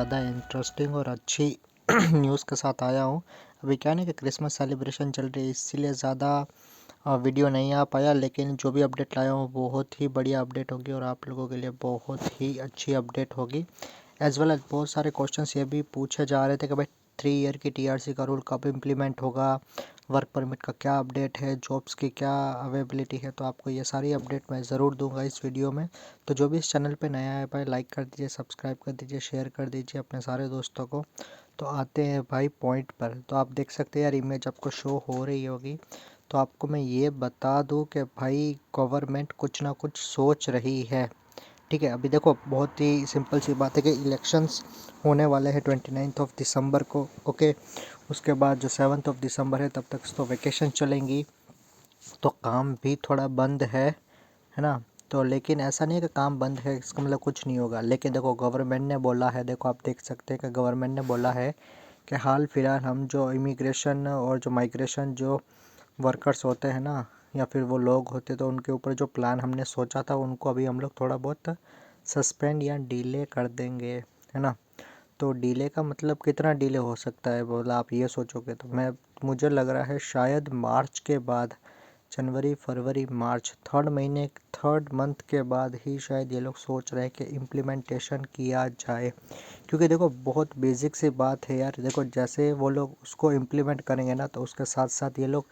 ज़्यादा इंटरेस्टिंग और अच्छी न्यूज़ के साथ आया हूँ। अभी क्या है ना कि क्रिसमस सेलिब्रेशन चल रही है, इसीलिए ज़्यादा वीडियो नहीं आ पाया, लेकिन जो भी अपडेट लाया हूँ बहुत ही बढ़िया अपडेट होगी और आप लोगों के लिए बहुत ही अच्छी अपडेट होगी। एज वेल एज बहुत सारे क्वेश्चंस ये भी पूछे जा रहे थे कि भाई 3 ईयर की टीआरसी का रूल कब इम्प्लीमेंट होगा, वर्क परमिट का क्या अपडेट है, जॉब्स की क्या अवेलेबिलिटी है। तो आपको ये सारी अपडेट मैं ज़रूर दूंगा इस वीडियो में। तो जो भी इस चैनल पे नया है भाई लाइक कर दीजिए, सब्सक्राइब कर दीजिए, शेयर कर दीजिए अपने सारे दोस्तों को। तो आते हैं भाई पॉइंट पर। तो आप देख सकते हैं यार, इमेज आपको शो हो रही होगी। तो आपको मैं ये बता दूं कि भाई गवर्नमेंट कुछ ना कुछ सोच रही है। ठीक है, अभी देखो बहुत ही सिंपल सी बात है कि इलेक्शंस होने वाले हैं 29 दिसंबर को। ओके, उसके बाद जो 7 दिसंबर है तब तक तो वैकेशन चलेंगी, तो काम भी थोड़ा बंद है ना। तो लेकिन ऐसा नहीं है कि काम बंद है इसका मतलब कुछ नहीं होगा। लेकिन देखो गवर्नमेंट ने बोला है, देखो आप देख सकते हैं कि गवर्नमेंट ने बोला है कि हाल फिलहाल हम जो इमिग्रेशन और जो माइग्रेशन जो वर्कर्स होते हैं ना, या फिर वो लोग होते, तो उनके ऊपर जो प्लान हमने सोचा था उनको अभी हम लोग थोड़ा बहुत सस्पेंड या डिले कर देंगे, है ना। तो डिले का मतलब कितना डिले हो सकता है बोला आप ये सोचोगे तो मुझे लग रहा है शायद मार्च के बाद, जनवरी फरवरी मार्च, थर्ड मंथ के बाद ही शायद ये लोग सोच रहे हैं कि इम्प्लीमेंटेशन किया जाए। क्योंकि देखो बहुत बेसिक सी बात है यार, देखो जैसे वो लोग उसको इम्प्लीमेंट करेंगे ना, तो उसके साथ साथ ये लोग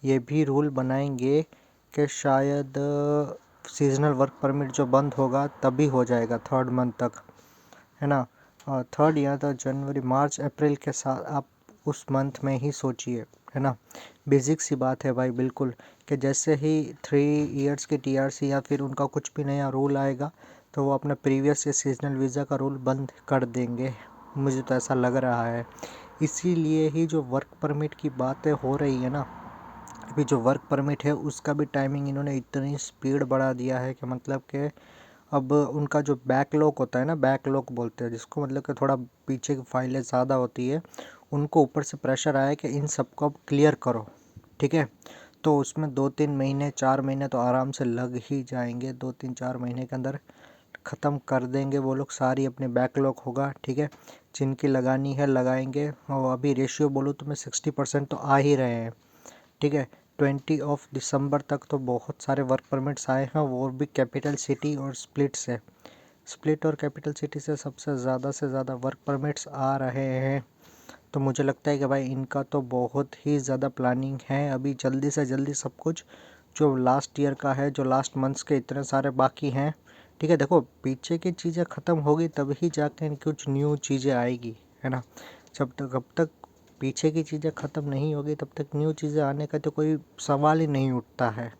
ये भी रूल बनाएंगे कि शायद सीजनल वर्क परमिट जो बंद होगा तभी हो जाएगा 3rd मंथ तक, है ना। थर्ड या तो जनवरी मार्च अप्रैल के साथ आप उस मंथ में ही सोचिए, है ना। बेसिक सी बात है भाई बिल्कुल, कि जैसे ही 3 इयर्स की टीआरसी या फिर उनका कुछ भी नया रूल आएगा तो वो अपना प्रीवियस या सीजनल वीज़ा का रूल बंद कर देंगे, मुझे तो ऐसा लग रहा है। इसीलिए ही जो वर्क परमिट की बातें हो रही है ना, अभी जो वर्क परमिट है उसका भी टाइमिंग इन्होंने इतनी स्पीड बढ़ा दिया है कि मतलब कि अब उनका जो बैकलॉग होता है ना, बैकलॉग बोलते हैं जिसको, मतलब कि थोड़ा पीछे की फाइलें ज़्यादा होती है, उनको ऊपर से प्रेशर आया कि इन सबको अब क्लियर करो। ठीक है, तो उसमें 2-3 महीने 4 महीने तो आराम से लग ही जाएंगे, 2-3-4 महीने के अंदर ख़त्म कर देंगे वो लोग, सारी अपनी बैकलॉग होगा। ठीक है, जिनकी लगानी है लगाएंगे। और अभी रेशियो बोलूँ तो मैं 60% तो आ ही रहे हैं। ठीक है, 20 दिसंबर तक तो बहुत सारे वर्क परमिट्स आए हैं, वो भी कैपिटल सिटी और स्प्लिट से। स्प्लिट और कैपिटल सिटी से ज़्यादा वर्क परमिट्स आ रहे हैं। तो मुझे लगता है कि भाई इनका तो बहुत ही ज़्यादा प्लानिंग है अभी जल्दी से जल्दी सब कुछ जो लास्ट ईयर का है, जो लास्ट मंथ्स के इतने सारे बाकी हैं। ठीक है, देखो पीछे की चीज़ें ख़त्म होगी तभी जाके कुछ न्यू चीज़ें आएगी, है ना। अब तक पीछे की चीज़ें ख़त्म नहीं होगी तब तक न्यू चीज़ें आने का तो कोई सवाल ही नहीं उठता है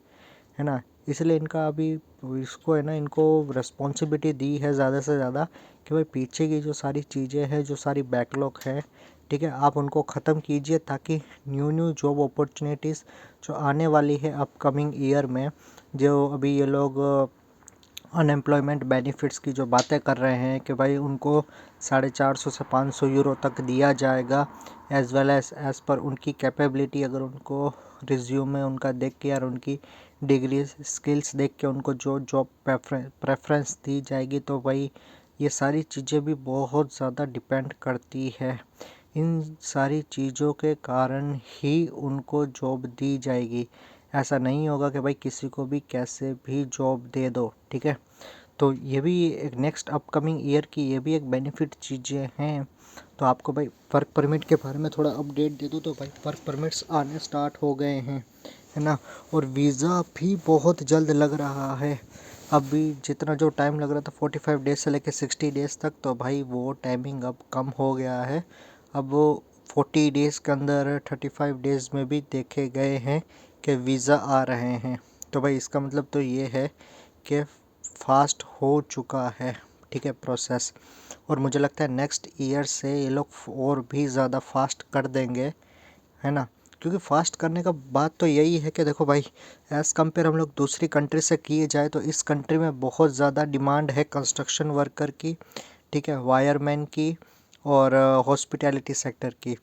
ना। इसलिए इनका अभी इसको है ना, इनको रिस्पॉन्सिबिलिटी दी है ज़्यादा से ज़्यादा कि भाई पीछे की जो सारी चीज़ें हैं, जो सारी बैकलॉग है, ठीक है, आप उनको ख़त्म कीजिए ताकि न्यू जॉब अपॉर्चुनिटीज़ जो आने वाली है अपकमिंग ईयर में, जो अभी ये लोग अनएम्प्लॉयमेंट बेनिफिट्स की जो बातें कर रहे हैं कि भाई उनको 450 से 500 यूरो तक दिया जाएगा, एज़ वेल एज़ पर उनकी कैपेबिलिटी, अगर उनको रिज्यूमे उनका देख के और उनकी डिग्री स्किल्स देख के उनको जो जॉब प्रेफरेंस दी जाएगी, तो भाई ये सारी चीज़ें भी बहुत ज़्यादा डिपेंड करती है। इन सारी चीज़ों के कारण ही उनको जॉब दी जाएगी। ऐसा नहीं होगा कि भाई किसी को भी कैसे भी जॉब दे दो। ठीक है, तो ये भी एक नेक्स्ट अपकमिंग ईयर की ये भी एक बेनिफिट चीज़ें हैं। तो आपको भाई वर्क परमिट के बारे में थोड़ा अपडेट दे दूँ तो भाई वर्क परमिट्स आने स्टार्ट हो गए हैं, है ना। और वीज़ा भी बहुत जल्द लग रहा है। अभी जितना जो टाइम लग रहा था 45 डेज़ से लेकर 60 डेज़ तक, तो भाई वो टाइमिंग अब कम हो गया है। अब वो 40 डेज़ के अंदर 35 डेज़ में भी देखे गए हैं कि वीज़ा आ रहे हैं। तो भाई इसका मतलब तो ये है कि फास्ट हो चुका है, ठीक है, प्रोसेस। और मुझे लगता है नेक्स्ट ईयर से ये लोग और भी ज़्यादा फास्ट कर देंगे, है ना। क्योंकि फास्ट करने का बात तो यही है कि देखो भाई एज़ कम्पेयर हम लोग दूसरी कंट्री से किए जाए तो इस कंट्री में बहुत ज़्यादा डिमांड है कंस्ट्रक्शन वर्कर की, ठीक है, वायरमैन की और हॉस्पिटैलिटी सेक्टर की।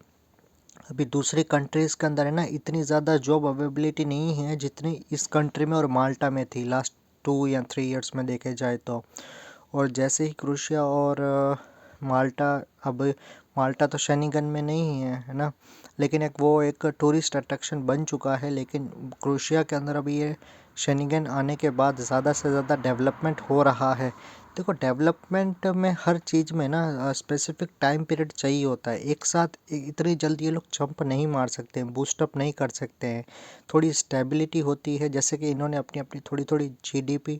अभी दूसरी कंट्रीज़ के अंदर है ना इतनी ज़्यादा जॉब अवेलेबिलिटी नहीं है जितनी इस कंट्री में और माल्टा में थी लास्ट 2 या 3 इयर्स में देखे जाए तो। और जैसे ही क्रोएशिया और माल्टा, अब माल्टा तो शेनिगन में नहीं है ना, लेकिन एक टूरिस्ट अट्रैक्शन बन चुका है। लेकिन क्रोएशिया के अंदर अभी ये शेनिगन आने के बाद ज़्यादा से ज़्यादा डेवलपमेंट हो रहा है। देखो, डेवलपमेंट में हर चीज़ में ना स्पेसिफिक टाइम पीरियड चाहिए होता है। एक साथ इतनी जल्दी ये लोग जंप नहीं मार सकते हैं, बूस्टअप नहीं कर सकते हैं। थोड़ी स्टेबिलिटी होती है, जैसे कि इन्होंने अपनी अपनी थोड़ी थोड़ी जीडीपी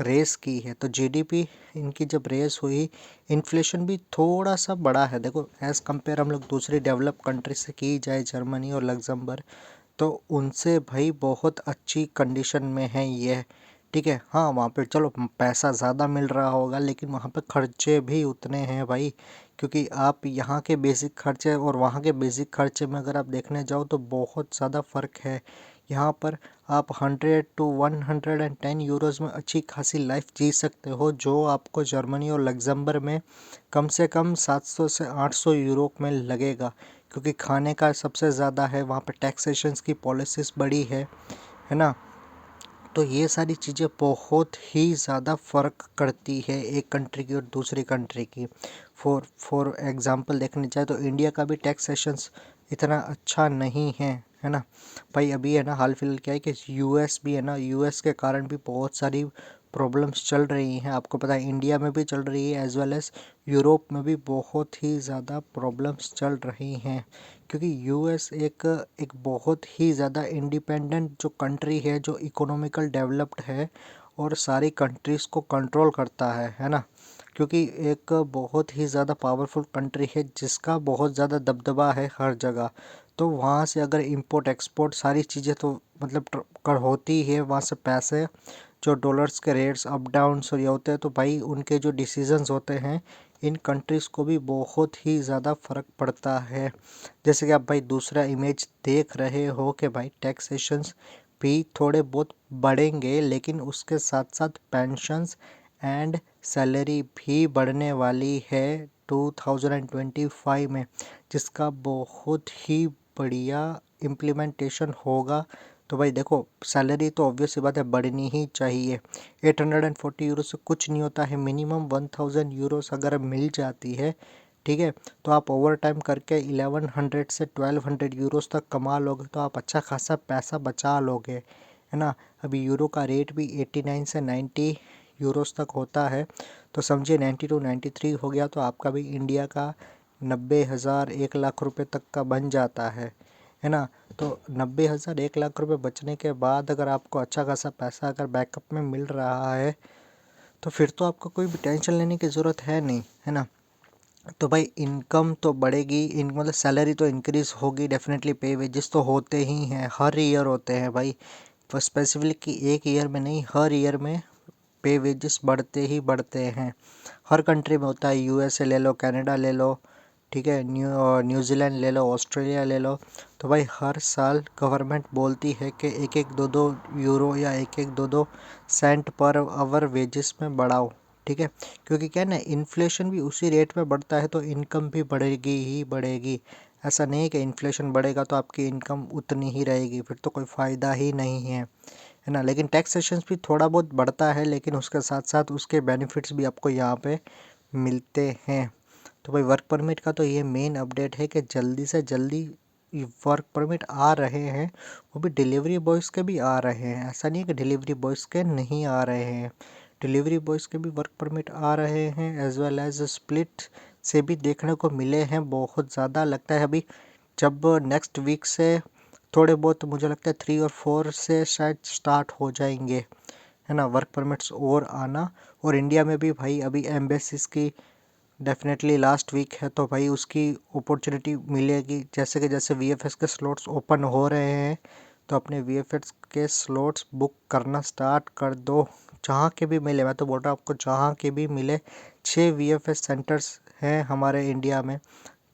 रेस की है। तो जीडीपी इनकी जब रेस हुई, इन्फ्लेशन भी थोड़ा सा बढ़ा है। देखो, एज़ कंपेयर हम लोग दूसरी डेवलप कंट्री से की जाए, जर्मनी और लग्जमबर्ग, तो उनसे भाई बहुत अच्छी कंडीशन में है ये। ठीक है, हाँ, वहाँ पे चलो पैसा ज़्यादा मिल रहा होगा, लेकिन वहाँ पे खर्चे भी उतने हैं भाई। क्योंकि आप यहाँ के बेसिक खर्चे और वहाँ के बेसिक खर्चे में अगर आप देखने जाओ तो बहुत ज़्यादा फ़र्क है। यहाँ पर आप 100 to 110 यूरोज़ में अच्छी खासी लाइफ जी सकते हो, जो आपको जर्मनी और लग्जमबर्ग में कम से कम 700 से 800 यूरो में लगेगा। क्योंकि खाने का सबसे ज़्यादा है, वहाँ पे टैक्सेशंस की पॉलिसीज़ बड़ी है ना। तो ये सारी चीज़ें बहुत ही ज़्यादा फ़र्क करती है एक कंट्री की और दूसरी कंट्री की। फॉर एग्ज़ाम्पल देखने जाए तो इंडिया का भी टैक्सेशंस इतना अच्छा नहीं है ना भाई। अभी है ना, हाल फिलहाल क्या है कि यूएस भी है ना, यूएस के कारण भी बहुत सारी प्रॉब्लम्स चल रही हैं। आपको पता है, इंडिया में भी चल रही है, एज़ वेल एज़ यूरोप में भी बहुत ही ज़्यादा प्रॉब्लम्स चल रही हैं। क्योंकि यूएस एक बहुत ही ज़्यादा इंडिपेंडेंट जो कंट्री है, जो इकोनॉमिकल डेवलप्ड है और सारी कंट्रीज़ को कंट्रोल करता है ना। क्योंकि एक बहुत ही ज़्यादा पावरफुल कंट्री है, जिसका बहुत ज़्यादा दबदबा है हर जगह। तो वहाँ से अगर इंपोर्ट एक्सपोर्ट सारी चीज़ें तो मतलब कर होती है, वहाँ से पैसे जो डॉलर्स के रेट्स अप डाउन्स और ये होते हैं, तो भाई उनके जो डिसीजंस होते हैं, इन कंट्रीज़ को भी बहुत ही ज़्यादा फ़र्क पड़ता है। जैसे कि आप भाई दूसरा इमेज देख रहे हो कि भाई टैक्सेशंस भी थोड़े बहुत बढ़ेंगे, लेकिन उसके साथ साथ पेंशन्स एंड सैलरी भी बढ़ने वाली है 2025 में, जिसका बहुत ही बढ़िया इम्प्लीमेंटेशन होगा। तो भाई देखो, सैलरी तो ऑब्वियस सी बात है, बढ़नी ही चाहिए। 840 यूरो से कुछ नहीं होता है, मिनिमम 1000 यूरोस अगर मिल जाती है, ठीक है, तो आप ओवर टाइम करके 1100 से 1200 यूरोस तक कमा लोगे, तो आप अच्छा खासा पैसा बचा लोगे, है ना। अभी यूरो का रेट भी 89 से 90 यूरोस तक होता है, तो समझिए 90 to 93 हो गया, तो आपका भी इंडिया का 90,000 1 लाख रुपए तक का बन जाता है ना। तो 90,000 1 लाख रुपए बचने के बाद अगर आपको अच्छा खासा पैसा अगर बैकअप में मिल रहा है, तो फिर तो आपको कोई भी टेंशन लेने की ज़रूरत है नहीं, है ना। तो भाई इनकम तो बढ़ेगी, इन मतलब सैलरी तो इंक्रीज़ होगी डेफिनेटली। पे वेजेस तो होते ही हैं, हर ईयर होते हैं भाई, तो स्पेसिफिकली एक ईयर में नहीं, हर ईयर में पे वेजेस बढ़ते ही बढ़ते हैं। हर कंट्री में होता है, यूएसए ले लो, कनाडा ले लो, ठीक है, न्यूजीलैंड ले लो, ऑस्ट्रेलिया ले लो। तो भाई हर साल गवर्नमेंट बोलती है कि एक एक दो दो यूरो या एक एक दो दो सेंट पर आवर वेजेस में बढ़ाओ, ठीक है। क्योंकि क्या है ना, इन्फ्लेशन भी उसी रेट में बढ़ता है, तो इनकम भी बढ़ेगी ही बढ़ेगी। ऐसा नहीं है कि इन्फ्लेशन बढ़ेगा तो आपकी इनकम उतनी ही रहेगी, फिर तो कोई फ़ायदा ही नहीं है ना। लेकिन टैक्सेशंस भी थोड़ा बहुत बढ़ता है, लेकिन उसके साथ साथ उसके बेनिफिट्स भी आपको यहाँ पे मिलते हैं। तो भाई वर्क परमिट का तो ये मेन अपडेट है कि जल्दी से जल्दी वर्क परमिट आ रहे हैं, वो भी डिलीवरी बॉयज़ के भी आ रहे हैं। ऐसा नहीं है कि डिलीवरी बॉयज़ के नहीं आ रहे हैं, डिलीवरी बॉयज़ के भी वर्क परमिट आ रहे हैं, एज वेल एज स्प्लिट से भी देखने को मिले हैं बहुत ज़्यादा। लगता है अभी जब नेक्स्ट वीक से थोड़े बहुत, मुझे लगता है 3 और 4 से शायद स्टार्ट हो जाएंगे, है ना, वर्क परमिट्स और आना। और इंडिया में भी भाई अभी एम्बेसीज की डेफिनेटली लास्ट वीक है, तो भाई उसकी अपॉर्चुनिटी मिलेगी। जैसे कि जैसे वीएफएस के स्लॉट्स ओपन हो रहे हैं, तो अपने वीएफएस के स्लॉट्स बुक करना स्टार्ट कर दो, जहाँ के भी मिले। मैं तो बोल रहा हूँ आपको, जहाँ के भी मिले। 6 वीएफएस सेंटर्स हैं हमारे इंडिया में,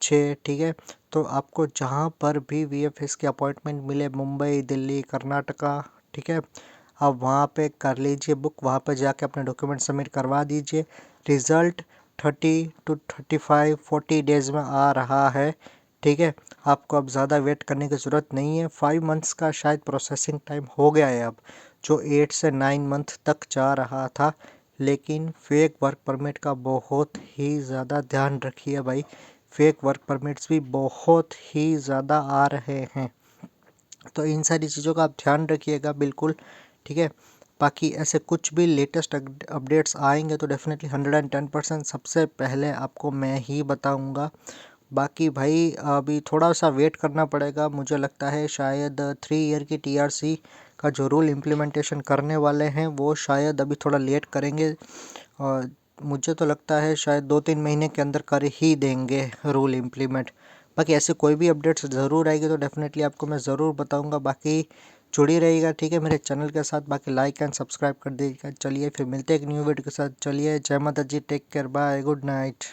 6, ठीक है। तो आपको जहाँ पर भी वीएफएस की अपॉइंटमेंट मिले, मुंबई, दिल्ली, कर्नाटका, ठीक है, आप वहाँ पे कर लीजिए बुक, वहाँ पे जाके अपने डॉक्यूमेंट सबमिट करवा दीजिए। रिज़ल्ट 30 to 35 40 डेज़ में आ रहा है, ठीक है। आपको अब ज़्यादा वेट करने की ज़रूरत नहीं है। 5 मंथ्स का शायद प्रोसेसिंग टाइम हो गया है अब, जो 8 से 9 मंथ तक जा रहा था। लेकिन फेक वर्क परमिट का बहुत ही ज़्यादा ध्यान रखिए भाई। फेक वर्क परमिट्स भी बहुत ही ज़्यादा आ रहे हैं, तो इन सारी चीज़ों का आप ध्यान रखिएगा बिल्कुल, ठीक है। बाकी ऐसे कुछ भी लेटेस्ट अपडेट्स आएंगे तो डेफिनेटली 110% सबसे पहले आपको मैं ही बताऊंगा। बाकी भाई अभी थोड़ा सा वेट करना पड़ेगा, मुझे लगता है शायद 3 ईयर की टीआरसी का जो रूल इम्प्लीमेंटेशन करने वाले हैं वो शायद अभी थोड़ा लेट करेंगे, और मुझे तो लगता है शायद 2-3 महीने के अंदर कर ही देंगे रूल इम्प्लीमेंट। बाकी ऐसे कोई भी अपडेट्स ज़रूर आएगी तो डेफिनेटली आपको मैं ज़रूर बताऊंगा। बाकी जुड़ी रहिएगा, ठीक है, मेरे चैनल के साथ। बाकी लाइक एंड सब्सक्राइब कर दीजिएगा। चलिए फिर मिलते हैं एक न्यू वीडियो के साथ। चलिए, जय Mata ji, take care, bye, good night.